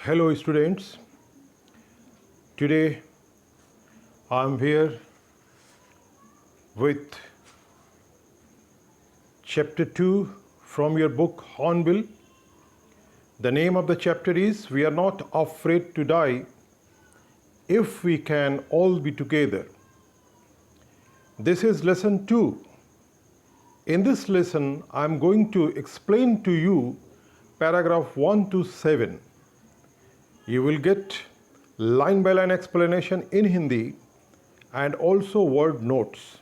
Hello students, today I am here with chapter 2 from your book Hornbill. The name of the chapter is We Are Not Afraid to Die If We Can All Be Together. This is lesson 2. In this lesson I am going to explain to you paragraph 1 to 7. You will get line by line explanation in Hindi and also word notes.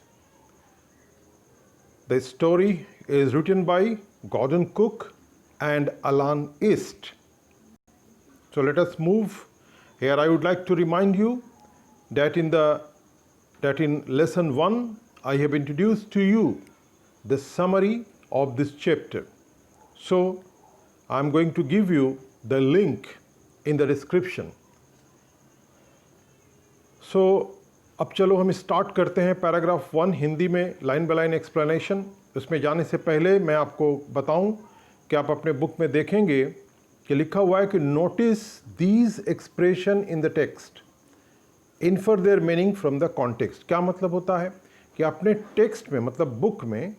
The story is written by Gordon Cook and Alan East. So let us move. Here I would like to remind you that in lesson 1 I have introduced to you the summary of this chapter. So I am going to give you the link in the description. So अब चलो हम start करते हैं paragraph 1 Hindi में line by line explanation. उसमें जाने से पहले मैं आपको बताऊं कि आप अपने बुक में देखेंगे कि लिखा हुआ है कि notice these expression in the text, infer their meaning from the context. क्या मतलब होता है कि अपने टेक्स्ट में मतलब बुक में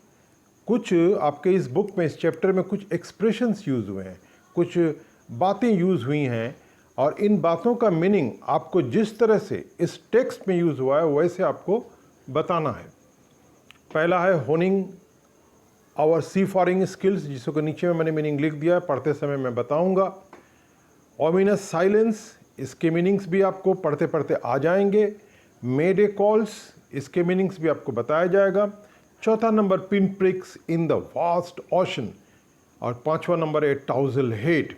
कुछ आपके इस बुक में इस चैप्टर में कुछ एक्सप्रेशंस यूज़ हुए हैं, कुछ बातें यूज़ हुई हैं और इन बातों का मीनिंग आपको जिस तरह से इस टेक्स्ट में यूज़ हुआ है वैसे आपको बताना है. पहला है honing our seafaring skills, जिसको नीचे में मैंने मीनिंग लिख दिया है, पढ़ते समय मैं बताऊंगा. ओमिनस साइलेंस, इसके मीनिंग्स भी आपको पढ़ते पढ़ते आ जाएंगे. मेडे कॉल्स, इसके मीनिंग्स भी आपको बताया जाएगा. चौथा number pin prix in the vast ocean और पांचवा नंबर है टाउजल हेड.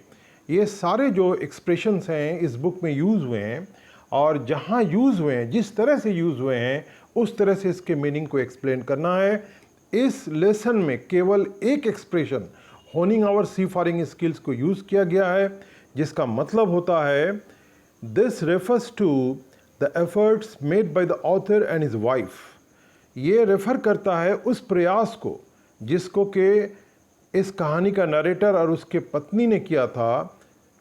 ये सारे जो एक्सप्रेशंस हैं इस बुक में यूज़ हुए हैं और जहाँ यूज़ हुए हैं, जिस तरह से यूज़ हुए हैं उस तरह से इसके मीनिंग को एक्सप्लेन करना है. इस लेसन में केवल एक expression honing our seafaring skills को यूज़ किया गया है, जिसका मतलब होता है this refers to the efforts made by the author and his wife. ये रेफ़र करता है उस प्रयास को जिसको कि इस कहानी का नरेटर और उसके पत्नी ने किया था.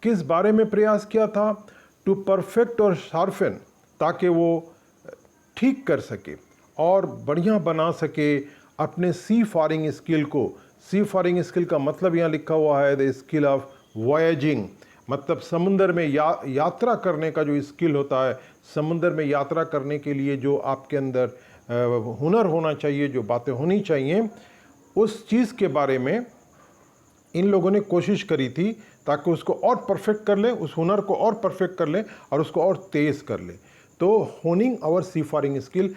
किस बारे में प्रयास किया था? टू परफेक्ट और शार्पन, ताकि वो ठीक कर सके और बढ़िया बना सके अपने सी फारिंग स्किल को. सी फारिंग स्किल का मतलब यहाँ लिखा हुआ है द स्किल ऑफ वॉयजिंग, मतलब समुंदर में यात्रा करने का जो स्किल होता है, समुंदर में यात्रा करने के लिए जो आपके अंदर हुनर होना चाहिए, जो बातें होनी चाहिए, उस चीज़ के बारे में इन लोगों ने कोशिश करी थी ताकि उसको और परफेक्ट कर ले, उस हुनर को और परफेक्ट कर ले और उसको और तेज़ कर ले. तो होनिंग आवर सी फॉरिंग स्किल,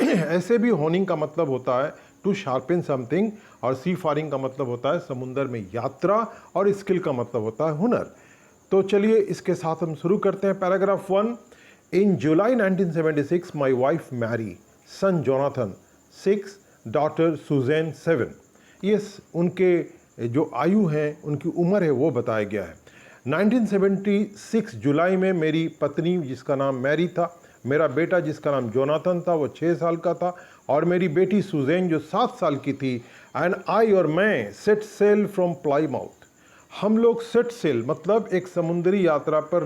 ऐसे भी होनिंग का मतलब होता है टू शार्पन समथिंग और सी फॉरिंग का मतलब होता है समुंदर में यात्रा और स्किल का मतलब होता है हुनर. तो चलिए इसके साथ हम शुरू करते हैं paragraph 1. In July 1976 my wife Mary, son Jonathan 6, daughter Suzanne 7. ये उनके जो आयु है, उनकी उम्र है, वो बताया गया है. 1976 जुलाई में मेरी पत्नी जिसका नाम मैरी था, मेरा बेटा जिसका नाम जोनाथन था वो 6 साल का था और मेरी बेटी सुजैन जो 7 साल की थी. एंड आई और मैं सेट सेल फ्रॉम प्लाईमाउथ. हम लोग सेट सेल मतलब एक समुद्री यात्रा पर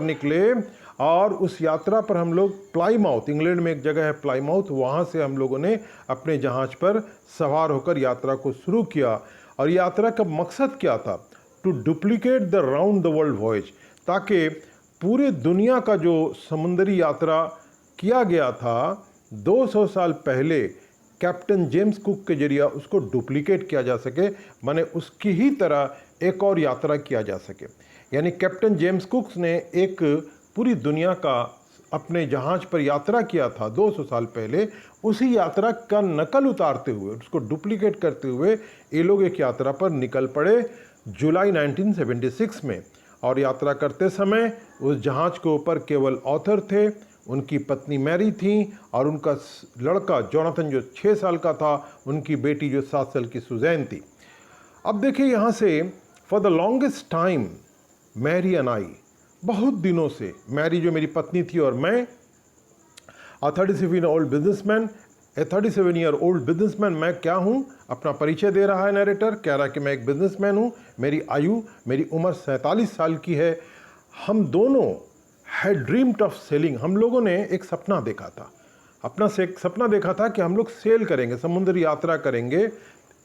निकले और उस यात्रा पर हम लोग प्लाईमाउथ, इंग्लैंड में एक जगह है प्लाईमाउथ, वहाँ से हम लोगों ने अपने जहाज़ पर सवार होकर यात्रा को शुरू किया. और यात्रा का मकसद क्या था? To duplicate the round the world voyage, ताकि पूरे दुनिया का जो समुद्री यात्रा किया गया था 200 साल पहले कैप्टन जेम्स कुक के जरिए उसको डुप्लीकेट किया जा सके, माने उसकी ही तरह एक और यात्रा किया जा सके. यानी कैप्टन जेम्स कुक ने एक पूरी दुनिया का अपने जहाज़ पर यात्रा किया था 200 साल पहले. उसी यात्रा का नकल उतारते हुए, उसको डुप्लीकेट करते हुए ये लोग एक यात्रा पर निकल पड़े जुलाई 1976 में. और यात्रा करते समय उस जहाज़ के ऊपर केवल ऑथर थे, उनकी पत्नी मैरी थी और उनका लड़का जोनाथन जो 6 साल का था, उनकी बेटी जो 7 साल की सुजैन थी. अब देखिए यहाँ से, for the longest time Mary and I, बहुत दिनों से मैरी जो मेरी पत्नी थी और मैं, a 37 old businessman A 37 year old businessman, मैं क्या हूँ, अपना परिचय दे रहा है नरेटर, कह रहा है कि मैं एक बिजनेसमैन हूँ, मेरी उम्र 47 साल की है। हम दोनों हैड ड्रीम्ड ऑफ सेलिंग, हम लोगों ने एक सपना देखा था, अपना से एक सपना देखा था कि हम लोग सेल करेंगे, समुद्री यात्रा करेंगे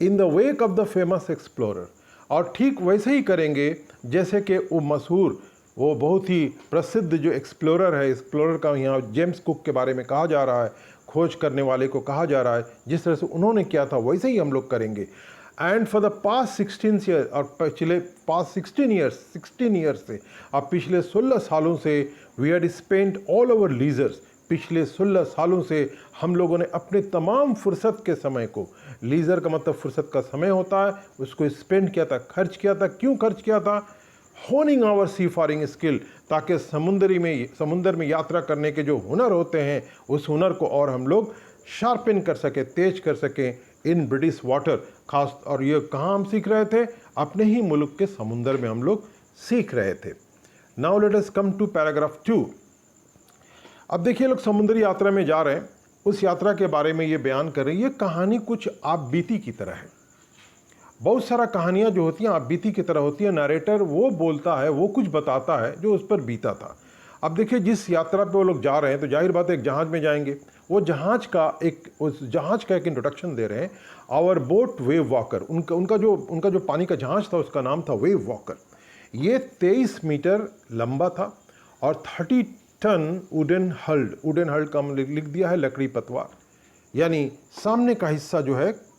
in the wake of the famous explorer, और ठीक वैसे ही करेंगे जैसे कि वो मशहूर, वो बहुत ही प्रसिद्ध जो एक्सप्लोरर है, एक्सप्लोरर का यहाँ जेम्स कुक के बारे में कहा जा रहा है, खोज करने वाले को कहा जा रहा है, जिस तरह से उन्होंने किया था वैसे ही हम लोग करेंगे। And for the past 16 year, और पिछले पास्ट 16 ईयर्स से, अब पिछले 16 सालों से we had spent all over leisures, पिछले 16 सालों से हम लोगों ने अपने तमाम फुर्सत के समय को, लीजर का मतलब फुर्सत का समय होता है, उसको स्पेंड किया था, खर्च किया था। क्यों खर्च किया था? होनिंग आवर सी फारिंग स्किल, ताकि समुद्र में यात्रा करने के जो हुनर होते हैं उस हुनर को और हम लोग शार्पन कर सके, तेज कर सकें इन ब्रिटिश वाटर खास। और ये कहाँ हम सीख रहे थे? अपने ही मुल्क के समुद्र में हम लोग सीख रहे थे। Now let us come to paragraph 2। अब देखिए, लोग समुद्री यात्रा में जा रहे हैं, उस यात्रा के बारे में ये बयान कर रहे हैं। ये कहानी कुछ आप बीती की तरह है। बहुत सारा कहानियाँ जो होती हैं आप बीती की तरह होती है। नरेटर वो बोलता है, वो कुछ बताता है जो उस पर बीता था। अब देखिए, जिस यात्रा पे वो लोग जा रहे हैं तो जाहिर बात है एक जहाज़ में जाएंगे। वो जहाज़ का उस जहाज़ का एक इंट्रोडक्शन दे रहे हैं। आवर बोट वेव वॉकर, उनका जो पानी का जहाज़ था उसका नाम था वेव वॉकर। ये 23 मीटर लंबा था और 30 टन वुडन हल्ड का लिख दिया है लकड़ी पतवार, यानी सामने का हिस्सा जो है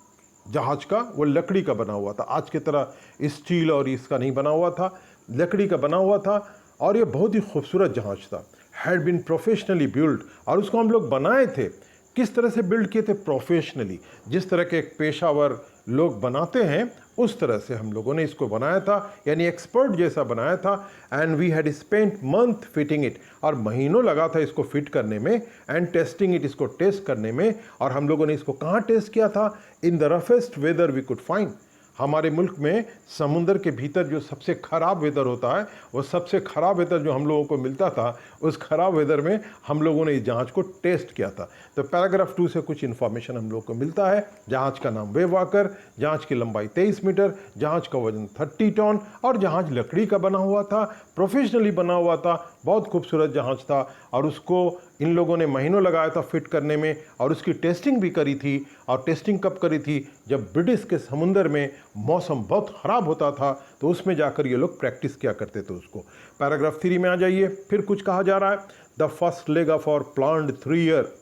जहाज का वो लकड़ी का बना हुआ था। आज की तरह स्टील और इसका नहीं बना हुआ था, लकड़ी का बना हुआ था। और ये बहुत ही खूबसूरत जहाज था। हैड बीन प्रोफेशनली बिल्ड, और उसको हम लोग बनाए थे। किस तरह से बिल्ड किए थे? प्रोफेशनली, जिस तरह के एक पेशावर लोग बनाते हैं उस तरह से हम लोगों ने इसको बनाया था, यानी एक्सपर्ट जैसा बनाया था। And we had spent month fitting it, और महीनों लगा था इसको फिट करने में, एंड टेस्टिंग इट, इसको टेस्ट करने में। और हम लोगों ने इसको कहाँ टेस्ट किया था? In the roughest weather we could find. हमारे मुल्क में समुंदर के भीतर जो सबसे ख़राब वेदर होता है, वो सबसे ख़राब वेदर जो हम लोगों को मिलता था, उस ख़राब वेदर में हम लोगों ने इस जहाज़ को टेस्ट किया था। तो पैराग्राफ 2 से कुछ इन्फॉर्मेशन हम लोग को मिलता है। जहाज़ का नाम वेव वॉकर, जहाज़ की लंबाई 23 मीटर, जहाज़ का वजन 30 टन, और जहाज़ लकड़ी का बना हुआ था, प्रोफेशनली बना हुआ था। बहुत खूबसूरत जहाज़ था, और उसको इन लोगों ने महीनों लगाया था फिट करने में, और उसकी टेस्टिंग भी करी थी। और टेस्टिंग कब करी थी? जब ब्रिटिश के समुंदर में मौसम बहुत ख़राब होता था, तो उसमें जाकर ये लोग प्रैक्टिस किया करते थे उसको। पैराग्राफ 3 में आ जाइए, फिर कुछ कहा जा रहा है। The first leg of our planned 3 year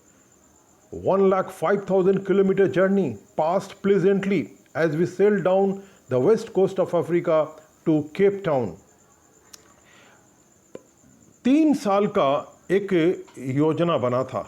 1,05,000 kilometre journey passed pleasantly as we sail down the west coast of Africa to Cape Town. 3 साल का एक योजना बना था।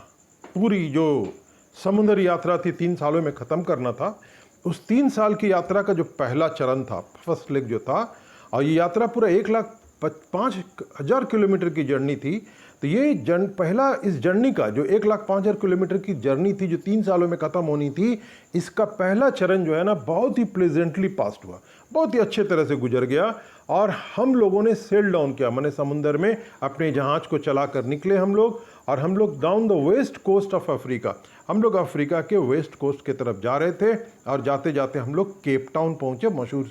पूरी जो समुद्री यात्रा थी 3 सालों में ख़त्म करना था। उस 3 साल की यात्रा का जो पहला चरण था, फर्स्ट लेग जो था, और ये यात्रा पूरा 1,05,000 किलोमीटर की जर्नी थी। तो ये पहला इस जर्नी का जो 1,05,000 किलोमीटर की जर्नी थी, जो 3 सालों में ख़त्म होनी थी, इसका पहला चरण जो है ना, बहुत ही प्लेजेंटली पास्ट हुआ, बहुत ही अच्छे तरह से गुजर गया। और हम लोगों ने सेल डाउन किया, माने समुंदर में अपने जहाज़ को चला कर निकले हम लोग, और हम लोग down the west coast of Africa, हम लोग अफ्रीका के वेस्ट कोस्ट की तरफ जा रहे थे। और जाते जाते हम लोग केप टाउन पहुँचे, मशहूर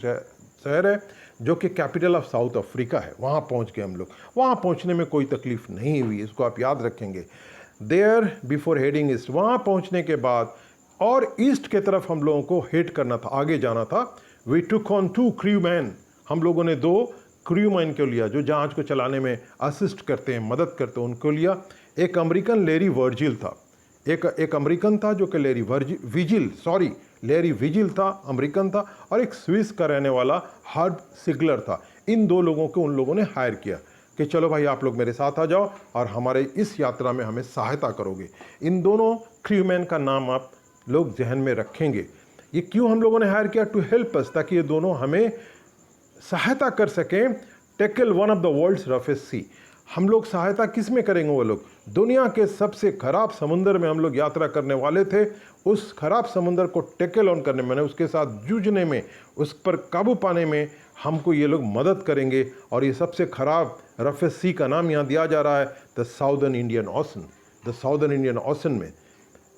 शहर है जो कि कैपिटल ऑफ साउथ अफ्रीका है। वहाँ पहुँच गए हम लोग। वहाँ पहुँचने में कोई तकलीफ़ नहीं हुई, इसको आप याद रखेंगे। देयर बिफोर हेडिंग ईस्ट, वहाँ पहुँचने के बाद और ईस्ट के तरफ हम लोगों को हेड करना था, आगे जाना था। We took on 2 crew man, हम लोगों ने 2 क्रू मैन को लिया जो जहाज़ को चलाने में असिस्ट करते हैं, मदद करते हैं, उनको लिया। एक अमेरिकन लेरी वर्जिल था, एक अमेरिकन था जो कि लेरी विजिल था, अमेरिकन था, और एक स्विस का रहने वाला हर्ब सिगलर था। इन 2 लोगों को उन लोगों ने हायर किया कि चलो भाई आप लोग मेरे साथ आ जाओ और हमारे इस यात्रा में हमें सहायता करोगे। इन दोनों क्रूमैन का नाम आप लोग जहन में रखेंगे। ये क्यों हम लोगों ने हायर किया? टू हेल्प अस, ताकि ये दोनों हमें सहायता कर सकें। Tackle one of the world's roughest sea, हम लोग सहायता किस में करेंगे? वो लोग दुनिया के सबसे ख़राब समुंदर में हम लोग यात्रा करने वाले थे। उस ख़राब समुंदर को टैकल ऑन करने में, उसके साथ जूझने में, उस पर काबू पाने में हमको ये लोग मदद करेंगे। और ये सबसे ख़राब रफेस्ट सी का नाम यहाँ दिया जा रहा है the southern Indian ocean. The southern Indian ocean में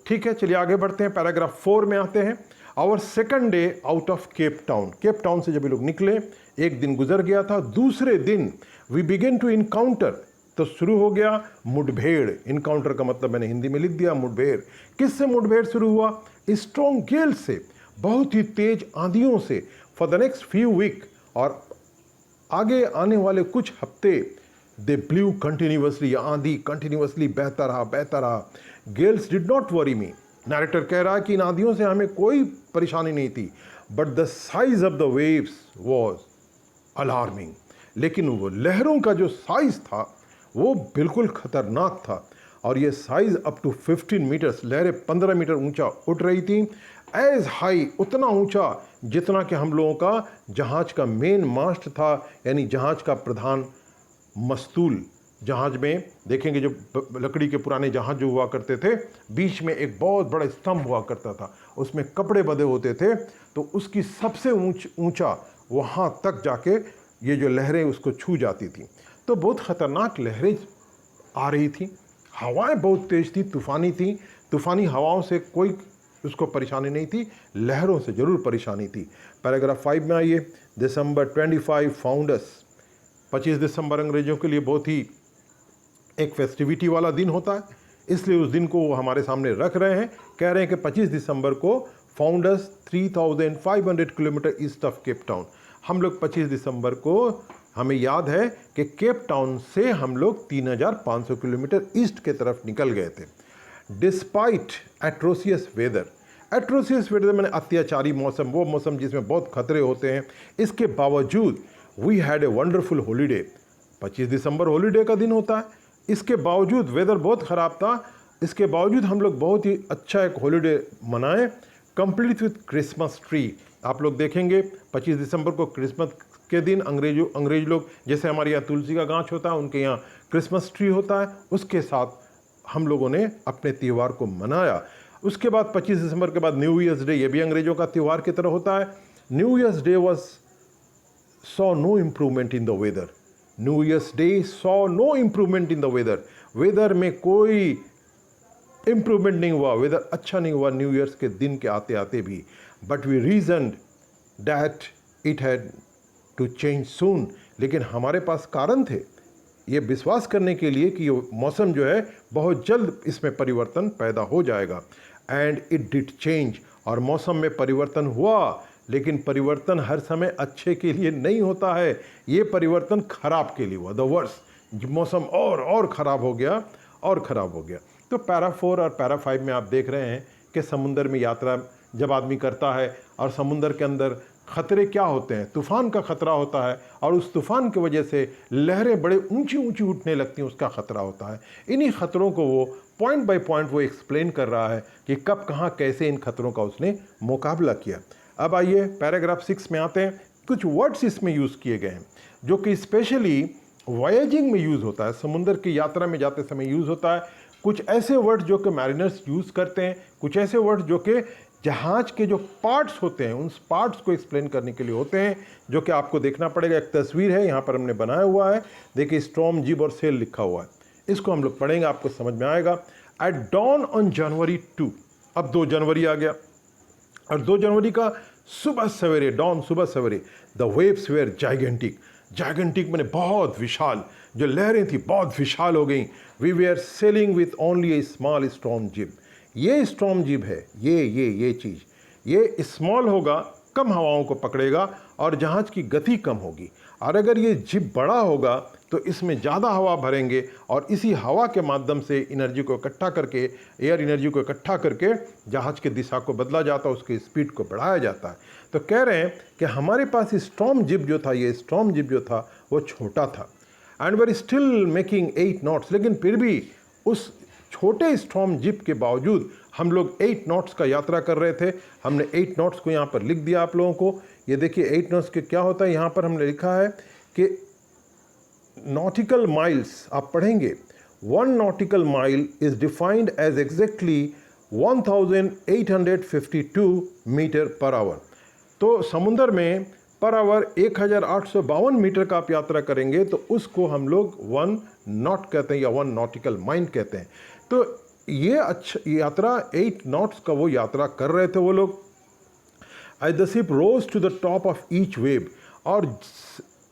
ठीक है, चलिए आगे बढ़ते हैं, पैराग्राफ 4 में आते हैं। Our second day out of Cape Town. Cape Town से जब ये लोग निकले, एक दिन गुजर गया था, दूसरे दिन वी बिगेन टू इनकाउंटर, तो शुरू हो गया मुठभेड़। इनकाउंटर का मतलब मैंने हिंदी में लिख दिया मुठभेड़। किससे मुठभेड़ शुरू हुआ? स्ट्रॉन्ग गेल से, बहुत ही तेज आंधियों से। For the next few weeks, और आगे आने वाले कुछ हफ्ते, दे ब्लू कंटिन्यूसली, आंधी कंटिन्यूसली बहता रहा। Gales did not worry me. Narrator कह रहा है कि इन आंधियों से हमें कोई परेशानी नहीं थी, but the size of the waves was alarming. लेकिन वो लहरों का जो साइज था वो बिल्कुल खतरनाक था, और ये साइज अप टू 15 मीटर्स, लहरें 15 मीटर ऊंचा उठ रही थी। एज हाई, उतना ऊंचा जितना कि हम लोगों का जहाज का मेन मास्ट था, यानी जहाज का प्रधान मस्तूल। जहाज में देखेंगे जो लकड़ी के पुराने जहाज जो हुआ करते थे, बीच में एक बहुत बड़ा स्तंभ हुआ करता था, उसमें कपड़े बंधे होते थे, तो उसकी सबसे ऊंचा वहाँ तक जाके ये जो लहरें उसको छू जाती थी। तो बहुत ख़तरनाक लहरें आ रही थी, हवाएं बहुत तेज़ थी, तूफ़ानी थी। तूफ़ानी हवाओं से कोई उसको परेशानी नहीं थी, लहरों से ज़रूर परेशानी थी। पैराग्राफ 5 में आइए। दिसंबर 25 फाउंडस, 25 दिसंबर अंग्रेज़ों के लिए बहुत ही एक फेस्टिविटी वाला दिन होता है, इसलिए उस दिन को वो हमारे सामने रख रहे हैं। कह रहे हैं कि 25 दिसंबर को फाउंडस 3500 kilometre east of Cape town. हम लोग 25 दिसंबर को, हमें याद है कि केप टाउन से हम लोग 3500 किलोमीटर ईस्ट के तरफ निकल गए थे। Despite atrocious weather, atrocious weather मैंने अत्याचारी मौसम, वो मौसम जिसमें बहुत खतरे होते हैं, इसके बावजूद we had a wonderful holiday. 25 दिसंबर हॉलीडे का दिन होता है, इसके बावजूद वेदर बहुत ख़राब था, इसके बावजूद हम लोग बहुत ही अच्छा एक हॉलीडे मनाए, कंप्लीट विथ क्रिसमस ट्री। आप लोग देखेंगे 25 दिसंबर को क्रिसमस के दिन अंग्रेज लोग, जैसे हमारे यहाँ तुलसी का गांच होता है, उनके यहाँ क्रिसमस ट्री होता है, उसके साथ हम लोगों ने अपने त्यौहार को मनाया। उसके बाद 25 दिसंबर के बाद न्यू ईयर्स डे, ये भी अंग्रेजों का त्यौहार की तरह होता है। New years day saw no improvement in the weather. New Year's Day saw no improvement in the weather. Weather में कोई इम्प्रूवमेंट नहीं हुआ, वेदर अच्छा नहीं हुआ न्यू ईयर्स के दिन के आते आते भी। But we reasoned that it had to change soon, लेकिन हमारे पास कारण थे ये विश्वास करने के लिए कि ये मौसम जो है बहुत जल्द इसमें परिवर्तन पैदा हो जाएगा। एंड इट डिड चेंज, और मौसम में परिवर्तन हुआ, लेकिन परिवर्तन हर समय अच्छे के लिए नहीं होता है, ये परिवर्तन खराब के लिए हुआ। द वर्स, मौसम और ख़राब हो गया और ख़राब हो गया। तो पैरा 4 और पैरा 5 में आप देख रहे हैं कि समुंदर में यात्रा जब आदमी करता है और समुंदर के अंदर ख़तरे क्या होते हैं, तूफ़ान का ख़तरा होता है, और उस तूफ़ान की वजह से लहरें बड़े ऊंची ऊंची उठने लगती हैं, उसका ख़तरा होता है। इन्हीं ख़तरों को वो पॉइंट बाय पॉइंट वो एक्सप्लेन कर रहा है कि कब कहाँ कैसे इन ख़तरों का उसने मुकाबला किया। अब आइए पैराग्राफ 6 में आते हैं। कुछ वर्ड्स इसमें यूज़ किए गए हैं जो कि स्पेशली वॉयजिंग में यूज़ होता है, समुंदर की यात्रा में जाते समय यूज़ होता है। कुछ ऐसे वर्ड्स जो कि मैरिनर्स यूज़ करते हैं, कुछ ऐसे वर्ड्स जो कि जहाज के जो पार्ट्स होते हैं उन पार्ट्स को एक्सप्लेन करने के लिए होते हैं, जो कि आपको देखना पड़ेगा। एक तस्वीर है यहाँ पर हमने बनाया हुआ है, देखिए स्टॉर्म, जिब और सेल लिखा हुआ है, इसको हम लोग पढ़ेंगे, आपको समझ में आएगा। एट डॉन ऑन जनवरी 2, अब 2 जनवरी आ गया, और 2 जनवरी का सुबह सवेरे, डॉन सुबह सवेरे, the waves were gigantic, gigantic मैंने बहुत विशाल, जो लहरें थी बहुत विशाल हो गई। We were sailing with only a small storm jib, ये स्टॉर्म जिब है, ये चीज़, ये स्मॉल होगा, कम हवाओं को पकड़ेगा और जहाज की गति कम होगी। और अगर ये जिब बड़ा होगा तो इसमें ज़्यादा हवा भरेंगे, और इसी हवा के माध्यम से एनर्जी को इकट्ठा करके, एयर एनर्जी को इकट्ठा करके जहाज की दिशा को बदला जाता है, उसकी स्पीड को बढ़ाया जाता है। तो कह रहे हैं कि हमारे पास स्टॉर्म जिब जो था, ये स्टॉर्म जिब जो था वो छोटा था, and we are still making 8 knots, लेकिन फिर भी उस छोटे स्टॉर्म जिब के बावजूद हम लोग 8 नॉट्स का यात्रा कर रहे थे। हमने 8 नॉट्स को यहाँ पर लिख दिया आप लोगों को। ये देखिए 8 नॉट्स के क्या होता है, यहाँ पर हमने लिखा है कि नॉटिकल माइल्स, आप पढ़ेंगे 1 nautical mile is defined as exactly 1852 metre per hour. तो समुंदर में पर आवर 1852 मीटर का आप यात्रा करेंगे तो उसको हम लोग 1 नॉट कहते हैं या 1 नॉटिकल माइल कहते हैं। तो ये अच्छा यात्रा 8 नॉट्स का वो यात्रा कर रहे थे वो लोग। As the ship rose to the top of each wave, और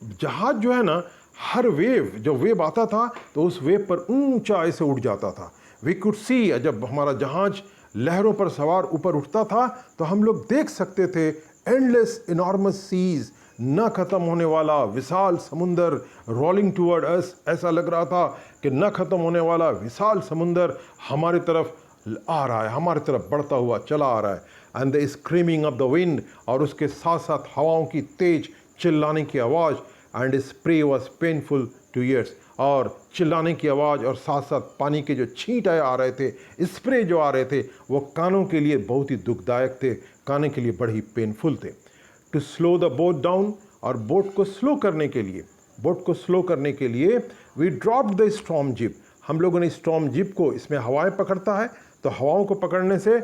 जहाज जो है ना, हर वेव, जब वेव आता था तो उस वेव पर ऊंचाई से उठ जाता था। वी कुड सी, जब हमारा जहाज लहरों पर सवार ऊपर उठता था तो हम लोग देख सकते थे एंडलेस इनॉर्मस सीज, न खत्म होने वाला विशाल समुंदर रोलिंग टूवर्ड अस। ऐसा लग रहा था कि न खत्म होने वाला विशाल समुंदर हमारी तरफ आ रहा है, हमारी तरफ बढ़ता हुआ चला आ रहा है। And the screaming of the wind, और उसके साथ साथ हवाओं की तेज चिल्लाने की आवाज़। And spray was painful two years, और चिल्लाने की आवाज़ और साथ साथ पानी के जो छींटे आ रहे थे, स्प्रे जो आ रहे थे, वो कानों के लिए बहुत ही दुखदायक थे, कानों के लिए बड़े ही पेनफुल थे। To slow the boat down, और बोट को स्लो करने के लिए we drop the storm jib. हम लोगों ने स्टॉर्म जिप को, इसमें हवाएं पकड़ता है तो हवाओं को पकड़ने से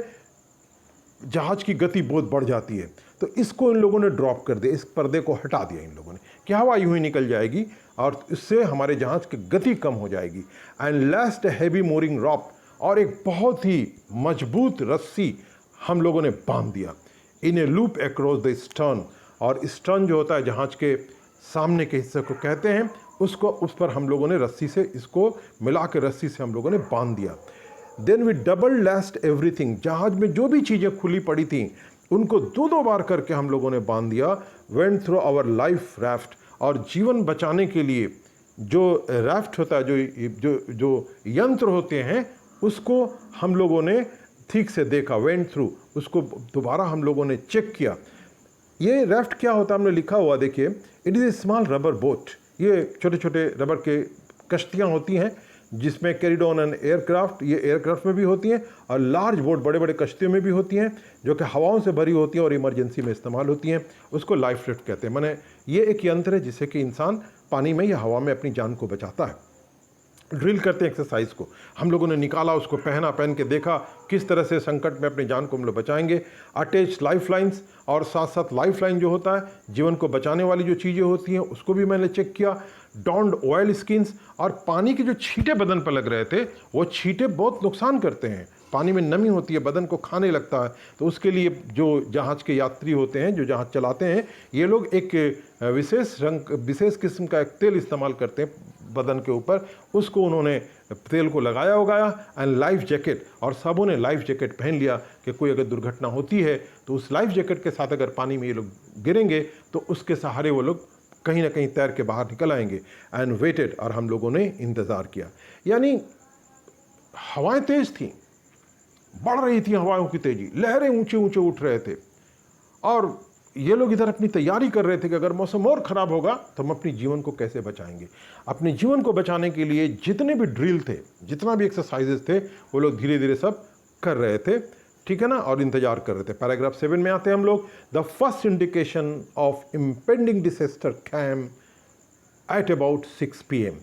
जहाज की गति बहुत बढ़ जाती है, तो इसको इन लोगों ने ड्रॉप कर दिया, इस पर्दे को हटा दिया इन लोगों ने कि हवा यूं ही निकल जाएगी और इससे हमारे जहाज की गति कम हो जाएगी। एंड लास्ट हैवी मोरिंग रॉप, और एक बहुत ही मजबूत रस्सी हम लोगों ने बांध दिया in a loop across the stern. और स्टर्न जो होता है जहाज के सामने के हिस्से को कहते हैं, उसको, उस पर हम लोगों ने रस्सी से, इसको मिला के रस्सी से हम लोगों ने बांध दिया। Then we double lashed everything, जहाज में जो भी चीज़ें खुली पड़ी थी उनको 2-2 बार करके हम लोगों ने बांध दिया। Went through our life raft, और जीवन बचाने के लिए जो राफ्ट होता है, जो यंत्र होते हैं, उसको हम लोगों ने ठीक से देखा। वेंट थ्रू, उसको दोबारा हम लोगों ने चेक किया। ये राफ्ट क्या होता है, हमने लिखा हुआ देखिए, it is a small rubber boat. ये छोटे छोटे रबर के कश्तियाँ होती हैं जिसमें कैरिड ऑन एन एयरक्राफ्ट, ये एयरक्राफ्ट में भी होती हैं, और लार्ज बोट, बड़े बड़े कश्तियों में भी होती हैं, जो कि हवाओं से भरी होती हैं और इमरजेंसी में इस्तेमाल होती हैं। उसको लाइफ रेफ्ट कहते हैं। माने ये एक यंत्र है जिससे कि इंसान पानी में या हवा में अपनी जान को बचाता है। ड्रिल करते हैं एक्सरसाइज को, हम लोगों ने निकाला, उसको पहन के देखा किस तरह से संकट में अपनी जान को हम लोग बचाएंगे। अटैच लाइफ लाइन्स, और साथ साथ लाइफ लाइन जो होता है, जीवन को बचाने वाली जो चीज़ें होती हैं, उसको भी मैंने चेक किया। डॉन्ड ऑयल स्किन्स, और पानी के जो छींटे बदन पर लग रहे थे, वो छींटे बहुत नुकसान करते हैं। पानी में नमी होती है, बदन को खाने लगता है, तो उसके लिए जो जहाज़ के यात्री होते हैं, जो जहाज़ चलाते हैं, ये लोग एक विशेष किस्म का एक तेल इस्तेमाल करते हैं बदन के ऊपर। उसको उन्होंने तेल को लगाया उगाया। एंड लाइफ जैकेट, और सबों ने लाइफ जैकेट पहन लिया कि कोई अगर दुर्घटना होती है तो उस लाइफ जैकेट के साथ अगर पानी में ये लोग गिरेंगे तो उसके सहारे वो लोग कहीं ना कहीं तैर के बाहर निकल आएंगे। एंड वेटेड, और हम लोगों ने इंतज़ार किया। यानी हवाएं तेज थीं, बढ़ रही थी हवाओं की तेज़ी, लहरें ऊंचे ऊंचे उठ रहे थे, और ये लोग इधर अपनी तैयारी कर रहे थे कि अगर मौसम और ख़राब होगा तो हम अपने जीवन को कैसे बचाएंगे। अपने जीवन को बचाने के लिए जितने भी ड्रिल थे, जितना भी एक्सरसाइजेस थे, वो लोग धीरे धीरे सब कर रहे थे, ठीक है ना, और इंतजार कर रहे थे। पैराग्राफ 7 में आते हैं हम लोग। The first indication of impending disaster came at about 6 PM।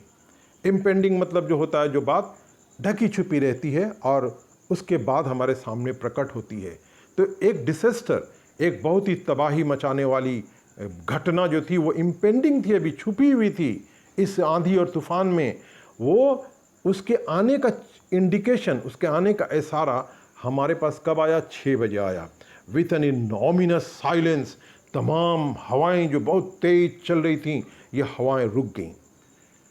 Impending मतलब जो होता है, जो बात ढकी छुपी रहती है और उसके बाद हमारे सामने प्रकट होती है। तो एक डिसेस्टर, एक बहुत ही तबाही मचाने वाली घटना जो थी, वो इम्पेंडिंग थी, अभी छुपी हुई थी इस आंधी और तूफान में। वो उसके आने का इंडिकेशन, उसके आने का इशारा हमारे पास कब आया? 6 बजे आया। विथ एन इनॉमिनस साइलेंस, तमाम हवाएं जो बहुत तेज चल रही थीं, ये हवाएं रुक गईं।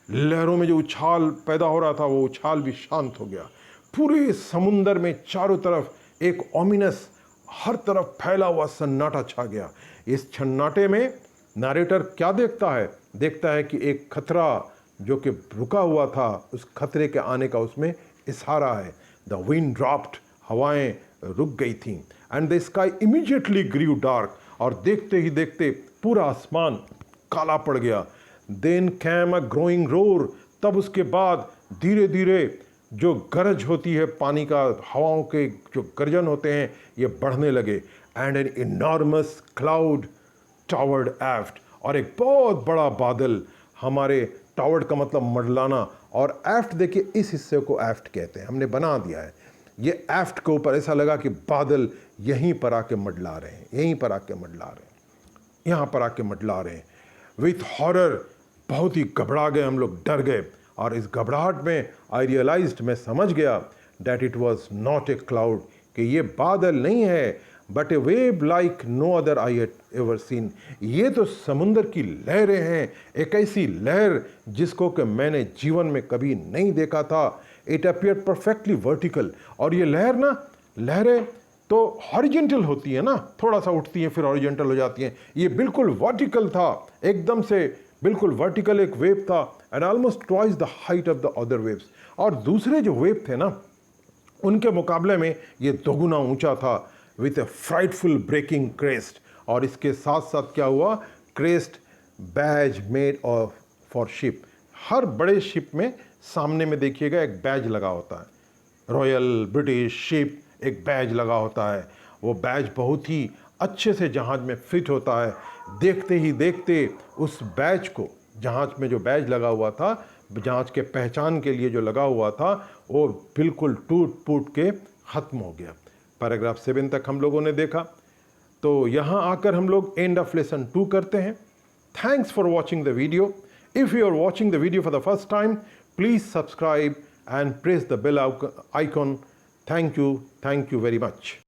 लहरों में जो उछाल पैदा हो रहा था, वो उछाल भी शांत हो गया। पूरे समुंदर में चारों तरफ एक ओमिनस, हर तरफ फैला हुआ सन्नाटा छा गया। इस सन्नाटे में नरेटर क्या देखता है? देखता है कि एक खतरा जो कि रुका हुआ था, उस खतरे के आने का उसमें इशारा है। द विंड ड्रॉप्ड, हवाएं रुक गई थीं। And the sky immediately grew dark, और देखते ही देखते पूरा आसमान काला पड़ गया। Then came a growing roar, तब उसके बाद धीरे धीरे जो गरज होती है पानी का, हवाओं के जो गर्जन होते हैं, ये बढ़ने लगे। And an enormous cloud towered aft, और एक बहुत बड़ा बादल, हमारे टावर्ड का मतलब मडलाना, और एफ्ट देखिए, इस हिस्से को एफ्ट कहते हैं, हमने बना दिया है। ये एफ्ट के ऊपर ऐसा लगा कि बादल यहीं पर आके मडला रहे हैं, यहीं पर आके मडला रहे हैं, यहाँ पर आके मडला रहे हैं। विथ हॉरर, बहुत ही घबरा गए हम लोग, डर गए। और इस घबराहट में आई रियलाइज्ड, मैं समझ गया, that it was not a cloud, कि ये बादल नहीं है, but a wave like no other I had ever seen. ये तो समुंदर की लहरें हैं, एक ऐसी लहर जिसको कि मैंने जीवन में कभी नहीं देखा था. It appeared perfectly vertical. और ये लहरें तो हॉरिजेंटल होती है ना, थोड़ा सा उठती हैं फिर हॉरिजेंटल हो जाती हैं. ये बिल्कुल वर्टिकल था, एकदम से बिल्कुल वर्टिकल एक वेव था, and almost twice the height of the other waves. और दूसरे जो वेव थे ना, उनके मुकाबले में ये दोगुना ऊंचा था, with a frightful breaking crest. और इसके साथ साथ क्या हुआ, crest badge made of for ship. हर बड़े शिप में सामने में देखिएगा एक बैज लगा होता है, रॉयल ब्रिटिश शिप, एक बैज लगा होता है. वो बैज बहुत ही अच्छे से जहाज में फिट होता है. देखते ही देखते उस बैज को, जहाज में जो बैज लगा हुआ था, जहाज के पहचान के लिए जो लगा हुआ था, वो बिल्कुल टूट फूट के ख़त्म हो गया. पैराग्राफ 7 तक हम लोगों ने देखा. तो यहाँ आकर हम लोग एंड ऑफ लेसन 2 करते हैं. Thanks for watching the video. If you are watching the video for the first time, please subscribe and press the bell icon. Thank you very much.